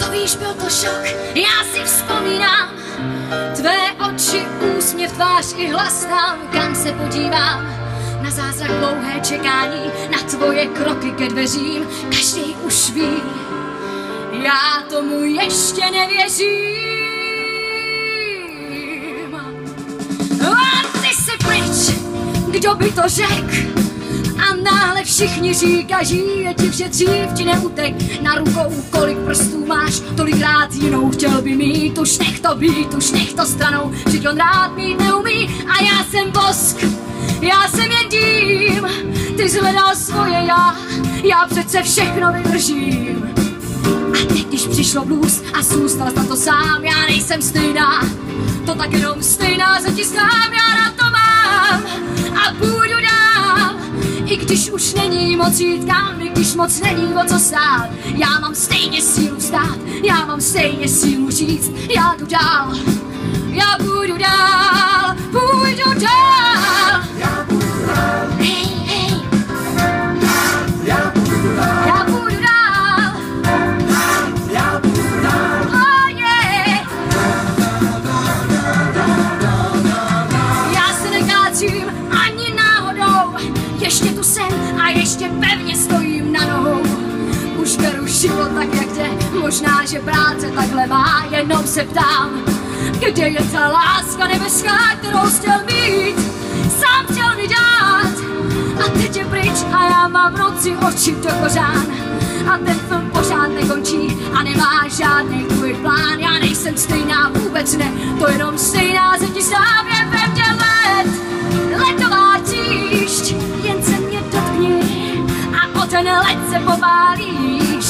To víš, byl to šok, já si vzpomínám. Tvé oči, úsměv, tvář i hlas tam, kam se podívám. Na zázrak dlouhé čekání, na tvoje kroky ke dveřím. Každý už ví, já tomu ještě nevěřím. A ty jsi pryč, kdo by to řekl? A náhle všichni říkají, je ti, že dřív ti neutek. Na rukou kolik prstů máš, tolikrát jinou chtěl by mít. Už nech to být, už nech to stranou, vždyť on rád mít neumí. A já jsem bosk, já jsem jen dým. Ty zhledal svoje já přece všechno vydržím. A teď, když přišlo blues a zůstal na to sám, já nejsem stejná, to tak jenom stejná se ti znám, já na to mám a půjdu dál. I když už není moc jít kam, i když moc není o co stát, já mám stejně sílu vstát, já mám stejně sílu říct, já jdu dál, já půjdu dál, půjdu dál. Já půjdu dál. Hej, hej. Já půjdu dál. Já půjdu dál. Já půjdu dál. Oh yeah. Já se nekácím ani náhodou, ještě tu jsem a ještě pevně stojím na nohou. Už beru život tak, jak jde, možná, že práce takhle má, jenom se ptám, kde je ta láska nebeská, kterou chtěl mít, sám chtěl mi dát. A teď je pryč a já mám v noci oči do kořán. A ten film pořád nekončí a nemá žádný tvůj plán. Já nejsem stejná, vůbec ne, to jenom stejná se ti stává, je ve mně let. Letová tíšť, jen se mě dotkni a o ten let se popálíš.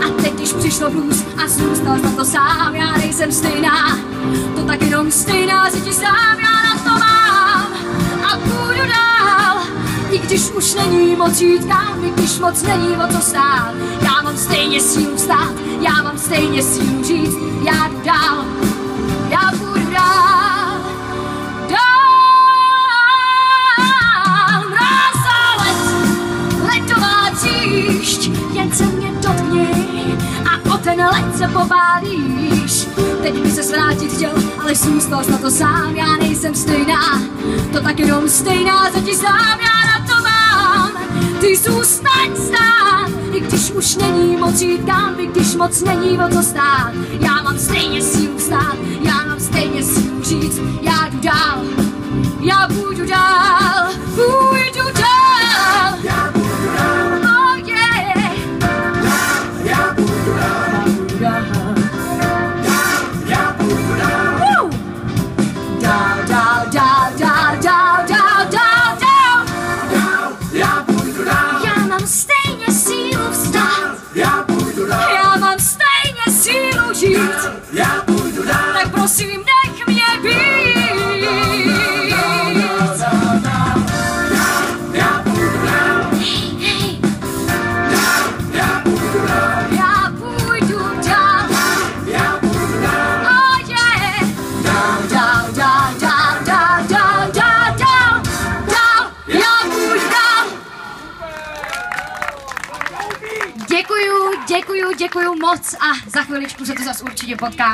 A teď, když přišlo blues a zůstal na to sám, já nejsem stejná, to tak jenom stejná se ti stává, já na to mám a půjdu dál. I když už není moc jít kam, i když moc není o co stát, já mám stejně sílu vstát, já mám stejně sílu říct, já jdu dál, já půjdu dál, dál. Mráz a let, letová tíšť, jen se mě dotkni a o ten let se pobálíš. Teď by se vrátit chtěl, ale zůstal na to sám, já nejsem stejná, to tak jenom stejná se ti znám, já na to mám. Ty zůstaň stát, i když už není moc jít kam, i když moc není o co stát, já mám stejně sílu vstát, já mám stejně sílu říct, já jdu dál, já půjdu dál, půjdu dál. Já půjdu dál. Oh yeah. Já půjdu dál. Já půjdu dál. Woo. Dál, dál, dál, dál, dál, dál, dál, dál. Dál. Já půjdu dál. Já mám stejně sílu vstát, Já půjdu dál. já mám stejně sílu žít, Já půjdu dál. tak prosím nech mě být. Já půjdu dál. Hej, hej. Já půjdu dál. Já půjdu dál, Já půjdu dál. oh yeah. Dál, dál, dál, dál, dál, dál, dál, dál, dál. Já půjdu dál. Děkuju moc a za chviličku se to zase určitě potkáme.